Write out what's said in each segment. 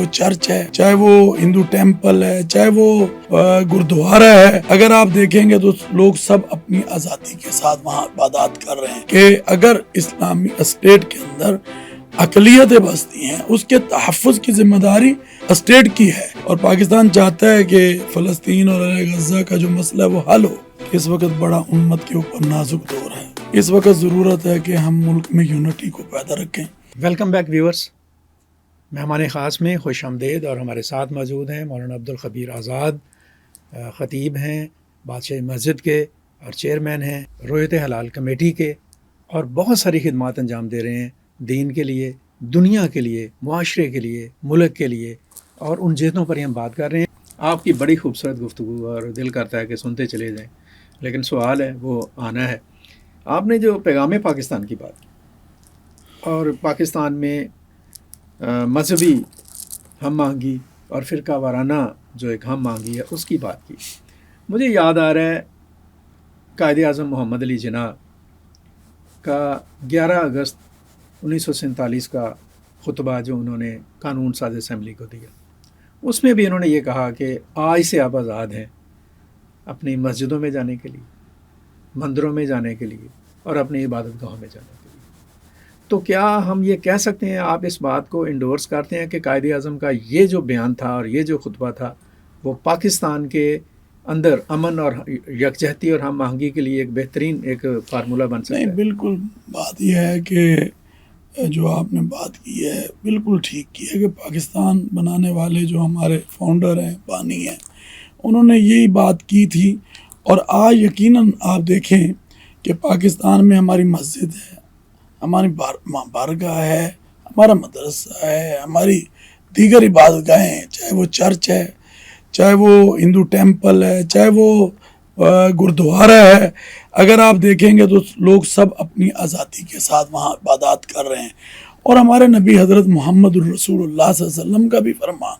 وہ چرچ ہے، چاہے وہ ہندو ٹیمپل ہے، چاہے وہ گردوارا ہے، اگر آپ دیکھیں گے تو لوگ سب اپنی آزادی کے ساتھ وہاں عبادات کر رہے ہیں کہ اگر اسلامی اسٹیٹ کے اندر اقلیتیں بستی ہیں اس کے تحفظ کی ذمہ داری اسٹیٹ کی ہے، اور پاکستان چاہتا ہے کہ فلسطین اور غزہ کا جو مسئلہ ہے وہ حل ہو۔ اس وقت بڑا امت کے اوپر نازک دور ہے، اس وقت ضرورت ہے کہ ہم ملک میں یونٹی کو پیدا رکھیں۔ ویلکم بیک ویورز، مہمان خاص میں خوش آمدید، اور ہمارے ساتھ موجود ہیں مولانا عبدالخبیر آزاد، خطیب ہیں بادشاہ مسجد کے اور چیئرمین ہیں رویت حلال کمیٹی کے، اور بہت ساری خدمات انجام دے رہے ہیں دین کے لیے، دنیا کے لیے، معاشرے کے لیے، ملک کے لیے، اور ان جہتوں پر ہی ہم بات کر رہے ہیں۔ آپ کی بڑی خوبصورت گفتگو اور دل کرتا ہے کہ سنتے چلے جائیں، لیکن سوال ہے وہ آنا ہے۔ آپ نے جو پیغام پاکستان کی بات کی اور پاکستان میں مذہبی ہم آہنگی اور فرقہ وارانہ جو ایک ہم آہنگی ہے اس کی بات کی، مجھے یاد آ رہا ہے قائد اعظم محمد علی جناح کا 11 اگست 1947 کا خطبہ جو انہوں نے قانون ساز اسمبلی کو دیا، اس میں بھی انہوں نے یہ کہا کہ آج سے آپ آزاد ہیں اپنی مسجدوں میں جانے کے لیے، مندروں میں جانے کے لیے، اور اپنی عبادت گاہوں میں جانے کے لیے۔ تو کیا ہم یہ کہہ سکتے ہیں، آپ اس بات کو انڈورس کرتے ہیں کہ قائد اعظم کا یہ جو بیان تھا اور یہ جو خطبہ تھا وہ پاکستان کے اندر امن اور یکجہتی اور ہم آہنگی کے لیے ایک بہترین ایک فارمولہ بن سکتا ہے؟ نہیں، بالکل بات یہ ہے کہ جو آپ نے بات کی ہے بالکل ٹھیک کی ہے کہ پاکستان بنانے والے جو ہمارے فاؤنڈر ہیں، بانی ہیں، انہوں نے یہی بات کی تھی، اور آج یقیناً آپ دیکھیں کہ پاکستان میں ہماری مسجد ہے، ہماری بارگاہ ہے، ہمارا مدرسہ ہے، ہماری دیگر عبادت گاہیں ہیں، چاہے وہ چرچ ہے، چاہے وہ ہندو ٹیمپل ہے، چاہے وہ گردوارا ہے، اگر آپ دیکھیں گے تو لوگ سب اپنی آزادی کے ساتھ وہاں عبادات کر رہے ہیں، اور ہمارے نبی حضرت محمد الرسول اللہ صلی اللہ علیہ وسلم کا بھی فرمان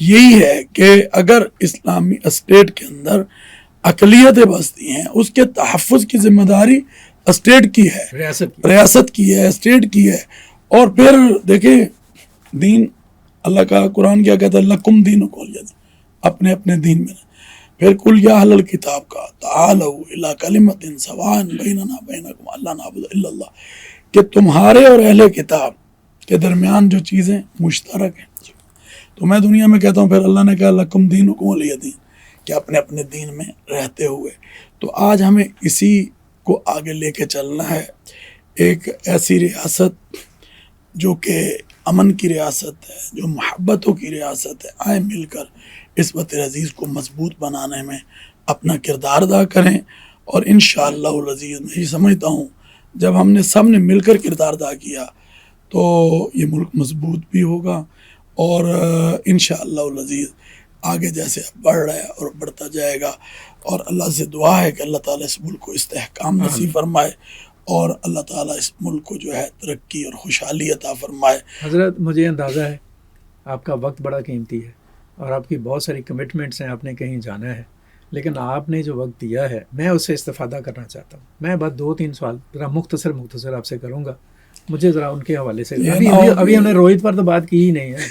یہی ہے کہ اگر اسلامی اسٹیٹ کے اندر اقلیتیں بستی ہیں اس کے تحفظ کی ذمہ داری اسٹیٹ کی ہے، ریاست کی ہے، اسٹیٹ کی ہے۔ اور پھر دیکھیں دین اللہ کا قرآن کیا کہتا ہے، لکم دینکم ولیہ دین، اپنے اپنے دین میں۔ پھر قل یا اہل الکتاب کا تعالوا الی کلمۃ سواء بیننا بینکم الا نعبد الا اللہ، کہ تمہارے اور اہل کتاب کے درمیان جو چیزیں مشترک ہیں، تو میں دنیا میں کہتا ہوں پھر اللہ نے کہا لکم دینکم ولیہ دین، کہ اپنے اپنے دین میں رہتے ہوئے۔ تو آج ہمیں اسی کو آگے لے کے چلنا ہے، ایک ایسی ریاست جو کہ امن کی ریاست ہے، جو محبتوں کی ریاست ہے۔ آئیں مل کر اس وطن عزیز کو مضبوط بنانے میں اپنا کردار ادا کریں، اور انشاءاللہ العزیز میں یہ سمجھتا ہوں جب ہم نے سب نے مل کر کردار ادا کیا تو یہ ملک مضبوط بھی ہوگا، اور انشاءاللہ العزیز آگے جیسے بڑھ رہا ہے اور بڑھتا جائے گا۔ اور اللہ سے دعا ہے کہ اللہ تعالیٰ اس ملک کو استحکام نصیب فرمائے، اور اللہ تعالیٰ اس ملک کو جو ہے ترقی اور خوشحالی عطا فرمائے۔ حضرت مجھے اندازہ ہے آپ کا وقت بڑا قیمتی ہے اور آپ کی بہت ساری کمٹمنٹس ہیں، آپ نے کہیں جانا ہے، لیکن آپ نے جو وقت دیا ہے میں اس سے استفادہ کرنا چاہتا ہوں۔ میں بس 2-3 سوال ذرا مختصر آپ سے کروں گا، مجھے ذرا ان کے حوالے سے۔ ابھی ہم نے روہت پر تو بات کی ہی نہیں ہے،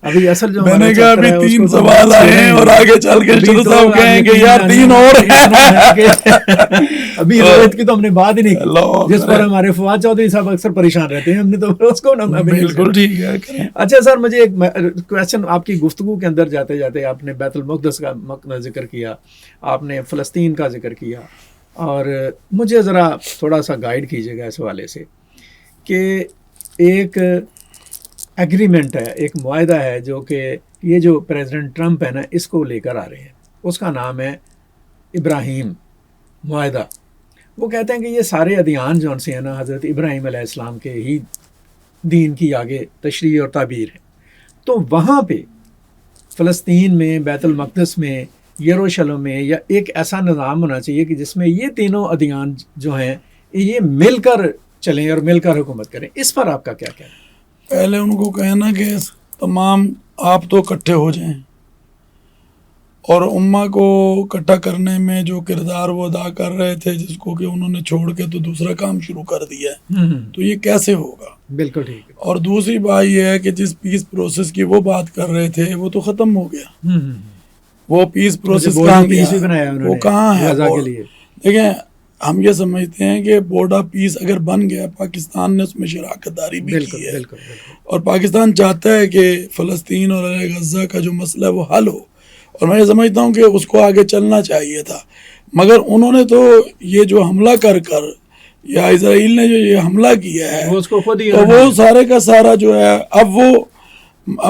ابھی اصل جو میں نے کہا ابھی 3 سوال آئے ہیں اور آگے چل کے شروع صاحب کہیں گے یار 3 اور ہیں۔ ابھی روہت کی تو ہم نے بات ہی نہیں کی، جس پر ہمارے فواد چودھری صاحب اکثر پریشان رہتے ہیں، ہم نے تو اس کو بالکل ٹھیک ہے۔ اچھا سر، مجھے ایک کویسچن، آپ کی گفتگو کے اندر جاتے جاتے آپ نے بیت المقدس کا ذکر کیا، آپ نے فلسطین کا ذکر کیا، اور مجھے ذرا تھوڑا سا گائیڈ کیجیے گا اس حوالے سے کہ ایک ایگریمنٹ ہے، ایک معاہدہ ہے جو کہ یہ جو پریزیڈنٹ ٹرمپ ہے نا اس کو لے کر آ رہے ہیں، اس کا نام ہے ابراہیم معاہدہ۔ وہ کہتے ہیں کہ یہ سارے ادیان جو سے ہیں نا حضرت ابراہیم علیہ السلام کے ہی دین کی آگے تشریح اور تعبیر ہے۔ تو وہاں پہ فلسطین میں، بیت المقدس میں، یروشلم میں یا ایک ایسا نظام ہونا چاہیے کہ جس میں یہ تینوں ادیان جو ہیں یہ مل کر چلیں اور مل کر حکومت کریں۔ اس پر آپ کا کیا کہنا ہے؟ پہلے ان کو کہنا کہ تمام آپ تو اکٹھے ہو جائیں اور امہ کو اکٹھا کرنے میں جو کردار وہ ادا کر رہے تھے، جس کو کہ انہوں نے چھوڑ کے تو دوسرا کام شروع کر دیا ہے، تو یہ کیسے ہوگا؟ بالکل ٹھیک ہے. اور دوسری بات یہ ہے کہ جس پیس پروسیس کی وہ بات کر رہے تھے وہ تو ختم ہو گیا. وہ پیس پروسیس کہاں گیا؟ وہ کہاں ہے؟ دیکھیں ہم یہ سمجھتے ہیں کہ بورڈ آف پیس اگر بن گیا، پاکستان نے اس میں شراکت داری بھی کی ہے، اور پاکستان چاہتا ہے کہ فلسطین اور غزہ کا جو مسئلہ ہے وہ حل ہو، اور میں یہ سمجھتا ہوں کہ اس کو آگے چلنا چاہیے تھا. مگر انہوں نے تو یہ جو حملہ کر یا اسرائیل نے جو یہ حملہ کیا ہے تو وہ سارے کا سارا جو ہے، اب وہ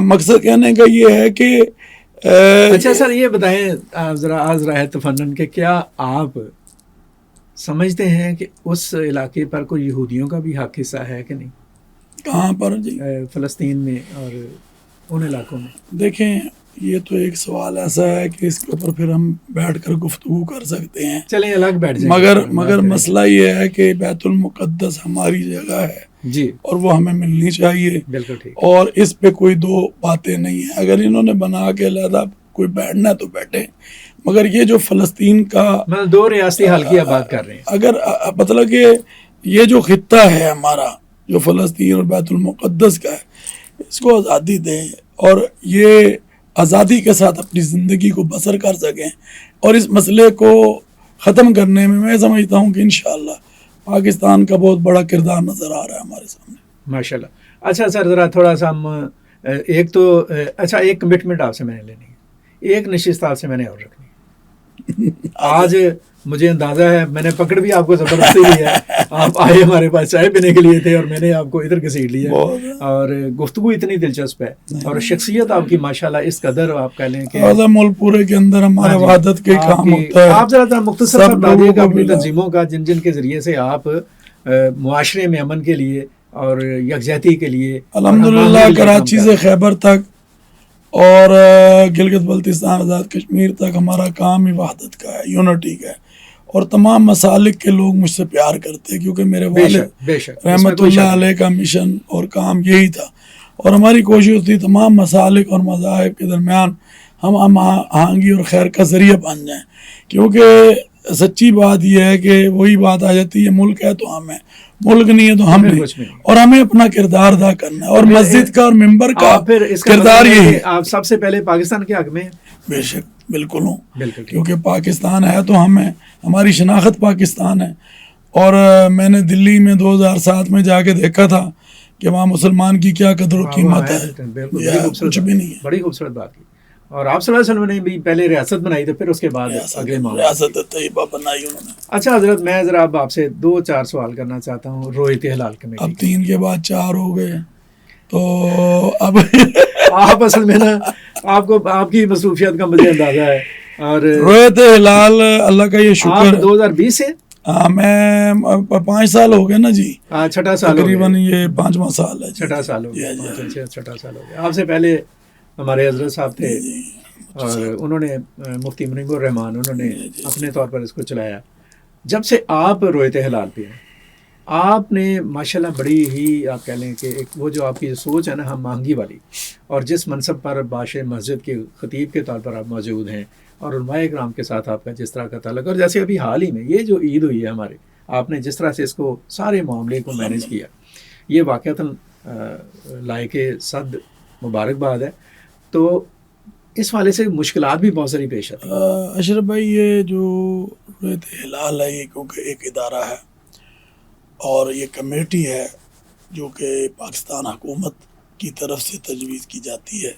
مقصد کہنے کا یہ ہے کہ اچھا سر یہ بتائیں آپ ذرا آج راہ تفنن کہ کیا آپ سمجھتے ہیں کہ اس علاقے پر کوئی یہودیوں کا بھی حق حصہ ہے کہ نہیں؟ کہاں پر جی؟ فلسطین میں اور ان علاقوں میں. دیکھیں یہ تو ایک سوال ایسا ہے کہ اس کے اوپر پھر ہم بیٹھ کر گفتگو کر سکتے ہیں. چلیں الگ بیٹھ جائیں. مگر مسئلہ یہ ہے کہ بیت المقدس ہماری جگہ ہے جی، اور وہ ہمیں ملنی چاہیے. بالکل ٹھیک. اور اس پہ کوئی دو باتیں نہیں ہیں. اگر انہوں نے بنا کے علیحدہ کوئی بیٹھنا تو بیٹھے، مگر یہ جو فلسطین کا مطلب دو ریاستی حل کی بات کر رہے ہیں، اگر مطلب کہ یہ جو خطہ ہے ہمارا جو فلسطین اور بیت المقدس کا ہے، اس کو آزادی دیں اور یہ آزادی کے ساتھ اپنی زندگی کو بسر کر سکیں، اور اس مسئلے کو ختم کرنے میں سمجھتا ہوں کہ انشاءاللہ پاکستان کا بہت بڑا کردار نظر آ رہا ہے ہمارے سامنے. ماشاءاللہ. اچھا سر ذرا تھوڑا سا ہم ایک تو اچھا ایک کمٹمنٹ آپ سے میں نے لینی ہے، ایک نشست آپ سے میں نے اور رکھنی ہے. آج مجھے اندازہ ہے میں نے پکڑ بھی آپ کو زبردستی لی ہے، آپ آئے ہمارے پاس چائے پینے کے لیے تھے اور میں نے آپ کو ادھر گھسیٹ لیا اور گفتگو اتنی دلچسپ ہے اور شخصیت آپ کی ماشاءاللہ اس قدر آپ کہہ لیں کہ ملک پورے کے اندر ہمارا وحدت کے کام ہوتا ہے. آپ ذرا مختصر بتا دیے گا اپنی تنظیموں کا جن کے ذریعے سے آپ معاشرے میں امن کے لیے اور یکجہتی کے لیے. الحمدللہ کراچی سے خیبر تک اور گلگت بلتستان آزاد کشمیر تک ہمارا کام ہی وحدت کا ہے، یونٹی کا ہے، اور تمام مسالک کے لوگ مجھ سے پیار کرتے ہیں کیونکہ میرے والد رحمت اللہ علیہ کا مشن اور کام یہی تھا، اور ہماری کوشش تھی تمام مسالک اور مذاہب کے درمیان ہم آہنگی اور خیر کا ذریعہ بن جائیں. کیونکہ سچی بات یہ ہے کہ وہی بات آ جاتی ہے، ملک ہے تو ہم ہیں، ملک نہیں ہے تو ہم نہیں، اور ہمیں اپنا کردار ادا کرنا ہے، اور مسجد کا اور ممبر کا کردار یہی ہے. آپ سب سے پہلے پاکستان کے حق میں ہیں. بے شک بالکل ہوں، کیونکہ پاکستان ہے تو ہم ہیں، ہماری شناخت پاکستان ہے. اور میں نے دلی میں 2007 میں جا کے دیکھا تھا کہ وہاں مسلمان کی کیا قدر و قیمت ہے، کچھ بھی نہیں ہے. بڑی خوبصورت بات کی. اور آپ صلی اللہ علیہ وسلم نے بھی پہلے ریاست بنائی تھی، پھر اس کے بعد اگلے معاملے ریاست طیبہ بنائی انہوں نے. اچھا حضرت میں ذرا اب آپ سے 2-4 سوال کرنا چاہتا ہوں رویت ہلال کمیٹی. اب 3 کے بعد 4 ہو گئے تو اب آپ اصل میں نا آپ کو آپ کی مصروفیت کا مجھے اندازہ ہے. اور رویت ہلال اللہ کا یہ شکر 2020 سے میں 5 سال ہو گئے نا جی، 6ٹھا سال تقریباً یہ 5واں سال ہے. 6ٹھا سال ہو گیا. 6ٹھا سال ہو گیا. آپ سے پہلے ہمارے حضرت صاحب تھے اور انہوں نے مفتی منیب الرحمان انہوں نے اپنے طور پر اس کو چلایا. جب سے آپ رویت ہلال پہ ہیں آپ نے ماشاءاللہ بڑی ہی آپ کہہ لیں کہ ایک وہ جو آپ کی سوچ ہے نا ہم آہنگی والی، اور جس منصب پر باش مسجد کے خطیب کے طور پر آپ موجود ہیں اور علماء کرام کے ساتھ آپ کا جس طرح کا تعلق، اور جیسے ابھی حال ہی میں یہ جو عید ہوئی ہے ہمارے، آپ نے جس طرح سے اس کو سارے معاملے کو مینیج کیا، یہ واقعتاً لائق صد مبارکباد ہے. تو اس والے سے مشکلات بھی بہت ساری پیش آتی ہیں. اشرف بھائی یہ جو رویت ہلال ہے یہ کیونکہ ایک ادارہ ہے اور یہ کمیٹی ہے جو کہ پاکستان حکومت کی طرف سے تجویز کی جاتی ہے،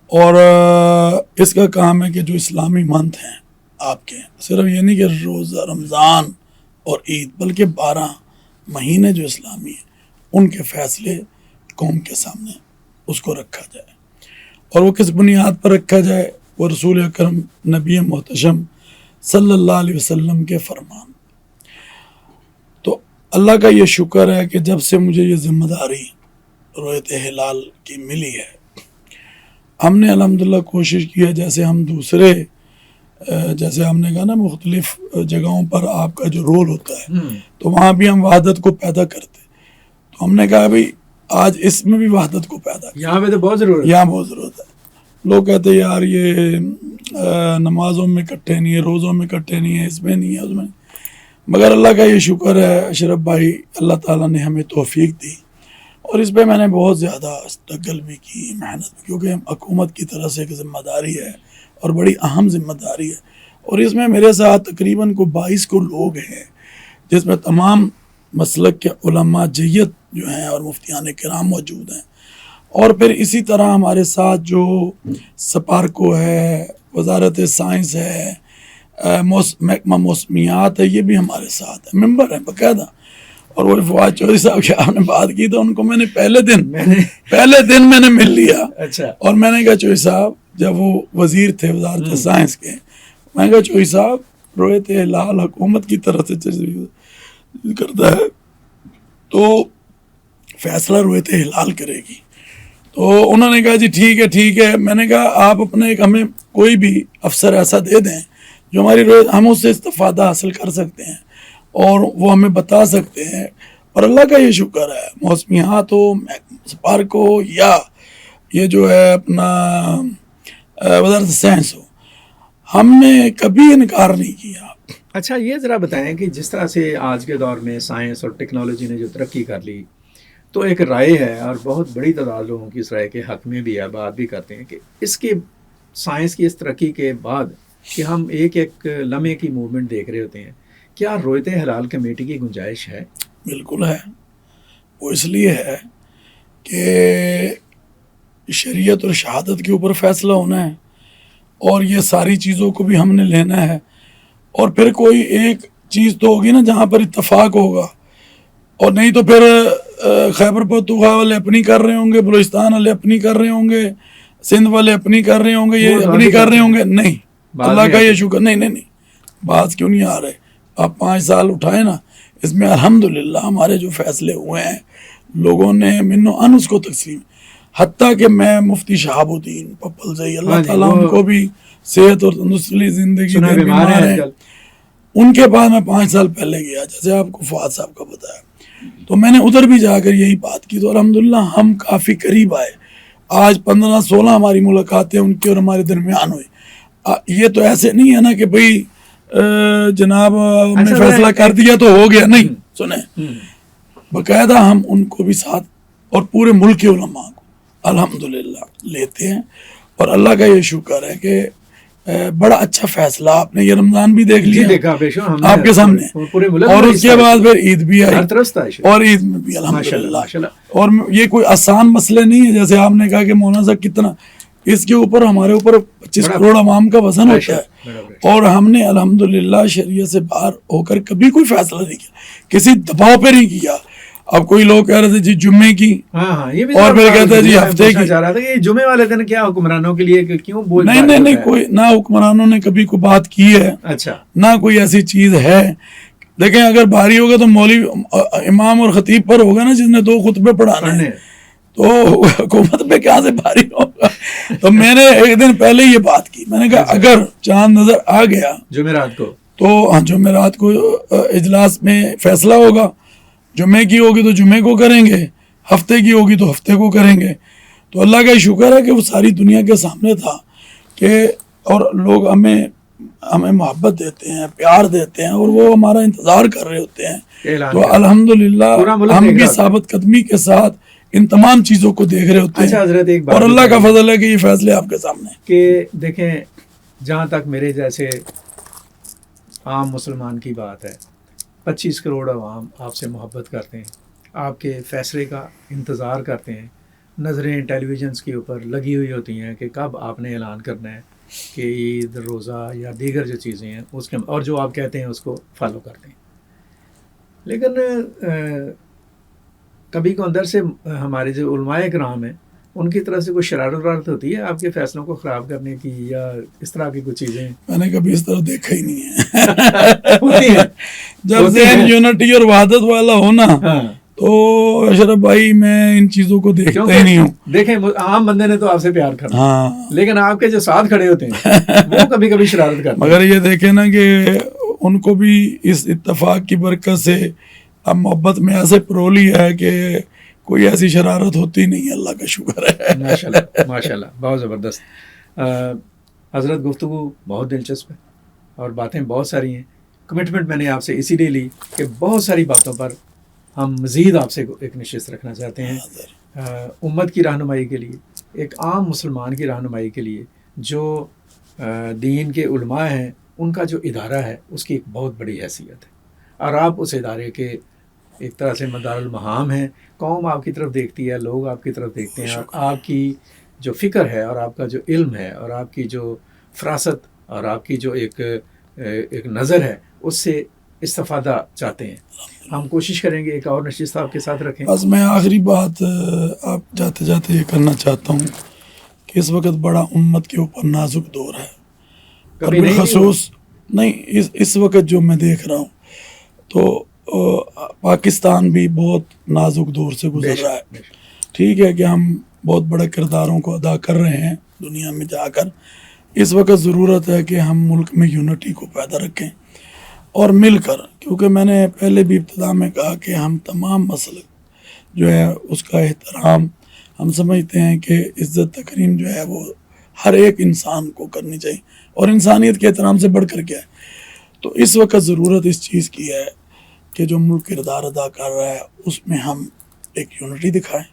اور اس کا کام ہے کہ جو اسلامی منتھ ہیں آپ کے، صرف یہ نہیں کہ روزہ رمضان اور عید بلکہ 12 مہینے جو اسلامی ہیں ان کے فیصلے قوم کے سامنے اس کو رکھا جائے. اور وہ کس بنیاد پر رکھا جائے؟ وہ رسول اکرم نبی محتشم صلی اللہ علیہ وسلم کے فرمان. تو اللہ کا یہ شکر ہے کہ جب سے مجھے یہ ذمہ داری رویت ہلال کی ملی ہے، ہم نے الحمدللہ کوشش کی ہے، جیسے ہم دوسرے جیسے ہم نے کہا نا مختلف جگہوں پر آپ کا جو رول ہوتا ہے تو وہاں بھی ہم وحدت کو پیدا کرتے، تو ہم نے کہا بھائی آج اس میں بھی وحدت کو پیدا یہاں پہ تو بہت ضرورت ہے، یہاں بہت ضرورت ہے. لوگ کہتے ہیں یار یہ نمازوں میں اکٹھے نہیں ہے، روزوں میں اکٹھے نہیں ہے، اس میں نہیں ہے، اس میں نہیں۔ مگر اللہ کا یہ شکر ہے اشرف بھائی، اللہ تعالیٰ نے ہمیں توفیق دی، اور اس پہ میں نے بہت زیادہ اسٹرگل بھی کی، محنت بھی، کیونکہ حکومت کی طرف سے ایک ذمہ داری ہے اور بڑی اہم ذمہ داری ہے، اور اس میں میرے ساتھ تقریباً 22 لوگ ہیں، جس میں تمام مسلک کے علماء جیت جو ہیں اور مفتیان کرام موجود ہیں، اور پھر اسی طرح ہمارے ساتھ جو سپارکو ہے، وزارت سائنس ہے، محکمہ موسمیات ہے، یہ بھی ہمارے ساتھ ہے، ممبر ہیں باقاعدہ۔ اور وہ فواد چودھری صاحب کی آپ نے بات کی تو ان کو میں نے پہلے دن میں نے مل لیا، اچھا، اور میں نے کہا چودھری صاحب، جب وہ وزیر تھے وزارت سائنس کے، میں نے کہا چودھری صاحب رویت ہلال حکومت کی طرف سے کرتا ہے تو فیصلہ رویت ہلال کرے گی، تو انہوں نے کہا جی ٹھیک ہے۔ میں نے کہا آپ اپنے ایک ہمیں کوئی بھی افسر ایسا دے دیں جو ہماری ہم اس سے استفادہ حاصل کر سکتے ہیں اور وہ ہمیں بتا سکتے ہیں، اور اللہ کا یہ شکر ہے موسمیات ہو، سپارک ہو، یا یہ جو ہے اپنا وزارت سائنس ہو، ہم نے کبھی انکار نہیں کیا۔ اچھا یہ ذرا بتائیں کہ جس طرح سے آج کے دور میں سائنس اور ٹیکنالوجی نے جو ترقی کر لی، تو ایک رائے ہے اور بہت بڑی تعداد لوگوں کی اس رائے کے حق میں بھی بات بھی کرتے ہیں کہ اس کے سائنس کی اس ترقی کے بعد کہ ہم ایک لمحے کی موومنٹ دیکھ رہے ہوتے ہیں، کیا رویت ہلال کمیٹی کی گنجائش ہے؟ بالکل ہے، وہ اس لیے ہے کہ شریعت اور شہادت کے اوپر فیصلہ ہونا ہے، اور یہ ساری چیزوں کو بھی ہم نے لینا ہے، اور پھر کوئی ایک چیز تو ہوگی نا جہاں پر اتفاق ہوگا، اور نہیں تو پھر خیبر پختونخوا والے اپنی کر رہے ہوں گے، بلوچستان والے اپنی کر رہے ہوں گے، سندھ والے اپنی کر رہے ہوں گے، یہ اپنی کر رہے ہوں گے۔ نہیں، اللہ کا یہ شکر، نہیں بات کیوں نہیں آ رہے؟ آپ 5 سال اٹھائے نا، اس میں الحمدللہ ہمارے جو فیصلے ہوئے ہیں لوگوں نے من و ان اس کو تسلیم، حتیٰ کہ میں مفتی شہاب الدین پپل سے اللہ تعالیٰ ان کو بھی صحت اور تندرستی زندگی دے، بیمار ہیں، ان کے بعد میں 5 سال پہلے گیا، جیسے آپ کو فواد صاحب کا بتایا، تو میں نے ادھر بھی جا کر یہی بات کی، تو الحمدللہ ہم کافی قریب آئے۔ آج 15-16 ہماری ملاقاتیں ان کی اور ہمارے درمیان ہوئی۔ یہ تو ایسے نہیں ہے نا کہ بھئی جناب ہم نے فیصلہ کر دیا تو ہو گیا، نہیں، سنیں، باقاعدہ ہم ان کو بھی ساتھ اور پورے ملک کے علماء کو الحمدللہ لیتے ہیں، اور اللہ کا یہ شکر ہے کہ بڑا اچھا فیصلہ آپ نے یہ رمضان بھی دیکھ لیا آپ کے سامنے، اور اس کے بعد پھر عید بھی آئی، اور عید میں بھی الحمدللہ، اور یہ کوئی آسان مسئلے نہیں ہے، جیسے آپ نے کہا کہ مولانا صاحب کتنا، اس کے اوپر ہمارے اوپر 25 کروڑ عوام کا وزن ہوتا ہے، اور ہم نے الحمدللہ شریعت سے باہر ہو کر کبھی کوئی فیصلہ نہیں کیا، کسی دباؤ پہ نہیں کیا۔ اب کوئی لوگ کہہ رہے تھے جی جمعے کی، اور پھر کہتے ہیں جی ہفتے کی، جمعے والے دن کیا حکمرانوں کے لیے کیوں بول؟ نہیں، کوئی نہ حکمرانوں نے کبھی کوئی بات کی ہے، اچھا، نہ کوئی ایسی چیز ہے۔ دیکھیں اگر بھاری ہوگا تو مولوی امام اور خطیب پر ہوگا نا، جس نے 2 خطبے پڑھانے، تو حکومت پہ کہاں سے بھاری ہوگا؟ تو میں نے ایک دن پہلے یہ بات کی، میں نے کہا اگر چاند نظر آ گیا جمعرات کو، تو جمعرات کو اجلاس میں فیصلہ ہوگا، جمعے کی ہوگی تو جمعے کو کریں گے، ہفتے کی ہوگی تو ہفتے کو کریں گے۔ تو اللہ کا شکر ہے کہ وہ ساری دنیا کے سامنے تھا کہ، اور لوگ ہمیں محبت دیتے ہیں، پیار دیتے ہیں، اور وہ ہمارا انتظار کر رہے ہوتے ہیں، تو الحمدللہ ہم بھی ثابت قدمی کے ساتھ ان تمام چیزوں کو دیکھ رہے ہوتے ہیں، اور اللہ کا فضل ہے کہ یہ فیصلے آپ کے سامنے کہ دیکھیں، جہاں تک میرے جیسے عام مسلمان کی بات ہے، 25 کروڑ عوام آپ سے محبت کرتے ہیں، آپ کے فیصلے کا انتظار کرتے ہیں، نظریں ٹیلی ویژنس کے اوپر لگی ہوئی ہوتی ہیں کہ کب آپ نے اعلان کرنا ہے کہ عید، روزہ یا دیگر جو چیزیں ہیں اس کے، اور جو آپ کہتے ہیں اس کو فالو کرتے ہیں، لیکن کبھی کو اندر سے ہمارے جو علماء کرام ہیں ان کی طرف سے کوئی شرارت ہوتی ہے آپ کے فیصلوں کو خراب کرنے کی، یا اس طرح کی کچھ چیزیں؟ میں نے کبھی اس طرح دیکھا ہی نہیں ہے۔ جب ذہن یونٹی اور وحدت والا ہونا تو اشرف بھائی میں ان چیزوں کو دیکھتا ہی نہیں ہوں۔ دیکھیں عام بندے نے تو آپ سے پیار کرنا، لیکن آپ کے جو ساتھ کھڑے ہوتے ہیں وہ کبھی کبھی شرارت کرتے ہیں۔ مگر یہ دیکھیں نا کہ ان کو بھی اس اتفاق کی برکت سے اب محبت میں ایسے پرو لیا ہے کہ کوئی ایسی شرارت ہوتی نہیں ہے، اللہ کا شکر ہے. ماشاءاللہ ماشاءاللہ، بہت زبردست. حضرت گفتگو بہت دلچسپ ہے اور باتیں بہت ساری ہیں. کمٹمنٹ میں نے آپ سے اسی لیے لی کہ بہت ساری باتوں پر ہم مزید آپ سے ایک نشست رکھنا چاہتے ہیں، امت کی رہنمائی کے لیے، ایک عام مسلمان کی رہنمائی کے لیے. جو دین کے علماء ہیں ان کا جو ادارہ ہے اس کی ایک بہت بڑی حیثیت ہے، اور آپ اس ادارے کے ایک طرح سے مدار المہام ہیں. قوم آپ کی طرف دیکھتی ہے، لوگ آپ کی طرف دیکھتے ہیں، اور آپ کی جو فکر ہے اور آپ کا جو علم ہے اور آپ کی جو فراست اور آپ کی جو ایک نظر ہے اس سے استفادہ چاہتے ہیں. ہم کوشش کریں گے ایک اور نشست آپ کے ساتھ رکھیں. بس میں آخری بات آپ جاتے جاتے یہ کرنا چاہتا ہوں کہ اس وقت بڑا امت کے اوپر نازک دور ہے، اور بالخصوص نہیں اس وقت جو میں دیکھ رہا ہوں تو پاکستان بھی بہت نازک دور سے گزر رہا ہے. ٹھیک ہے کہ ہم بہت بڑے کرداروں کو ادا کر رہے ہیں دنیا میں جا کر. اس وقت ضرورت ہے کہ ہم ملک میں یونٹی کو پیدا رکھیں اور مل کر، کیونکہ میں نے پہلے بھی ابتدا میں کہا کہ ہم تمام مسلک جو ہے اس کا احترام، ہم سمجھتے ہیں کہ عزت تکریم جو ہے وہ ہر ایک انسان کو کرنی چاہیے، اور انسانیت کے احترام سے بڑھ کر کیا ہے. تو اس وقت ضرورت اس چیز کی ہے کہ جو ملک کردار ادا کر رہا ہے اس میں ہم ایک یونٹی دکھائیں،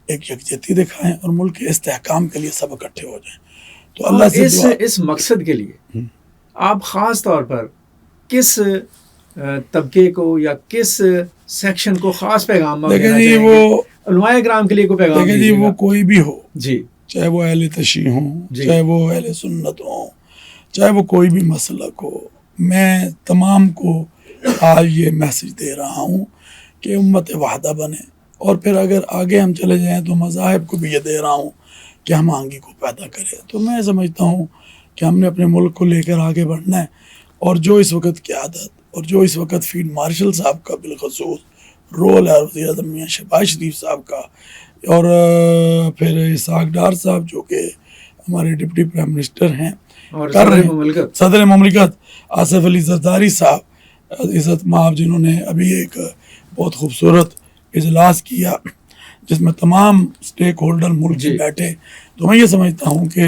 ایک یکجہتی دکھائیں، اور ملک کے استحکام کے لیے سب اکٹھے ہو جائیں. تو اللہ سے اس مقصد کے لیے آپ خاص طور پر کس طبقے کو یا کس سیکشن کو خاص پیغام دینا چاہیں گے؟ وہ علماء کرام کے لیے کوئی پیغام دیجیے گا. وہ کوئی بھی ہو جی، چاہے وہ اہل تشیع ہوں، چاہے وہ اہل سنت ہوں، چاہے وہ کوئی بھی مسلک ہو، میں تمام کو آج یہ میسج دے رہا ہوں کہ امت وحدہ بنے. اور پھر اگر آگے ہم چلے جائیں تو مذاہب کو بھی یہ دے رہا ہوں کہ ہم آہنگی کو پیدا کریں. تو میں سمجھتا ہوں کہ ہم نے اپنے ملک کو لے کر آگے بڑھنا ہے، اور جو اس وقت قیادت اور جو اس وقت فیلڈ مارشل صاحب کا بالخصوص رول ہے، وزیر اعظم میاں شہباز شریف صاحب کا، اور پھر اسحاق ڈار صاحب جو کہ ہمارے ڈپٹی پرائم منسٹر ہیں، اور صدر مملکت آصف علی زرداری صاحب عزت مآب، جنہوں نے ابھی ایک بہت خوبصورت اجلاس کیا جس میں تمام سٹیک ہولڈر ملک سے بیٹھے. تو میں یہ سمجھتا ہوں کہ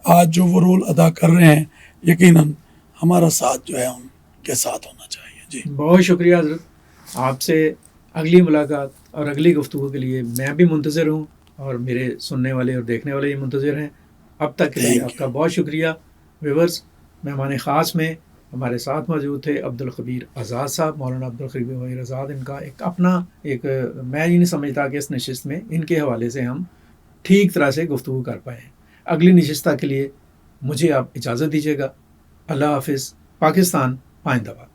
آج جو وہ رول ادا کر رہے ہیں یقیناً ہمارا ساتھ جو ہے ان کے ساتھ ہونا چاہیے. جی بہت شکریہ حضرت. آپ سے اگلی ملاقات اور اگلی گفتگو کے لیے میں بھی منتظر ہوں، اور میرے سننے والے اور دیکھنے والے بھی منتظر ہیں. اب تک کے لیے آپ کا بہت شکریہ. ویورز، مہمان خاص میں ہمارے ساتھ موجود تھے عبدالخبیر آزاد صاحب، مولانا عبدالخبیر آزاد. ان کا ایک اپنا میں یہ نہیں سمجھتا کہ اس نشست میں ان کے حوالے سے ہم ٹھیک طرح سے گفتگو کر پائے ہیں. اگلی نشست کے لیے مجھے آپ اجازت دیجیے گا. اللہ حافظ. پاکستان پائندہ باد.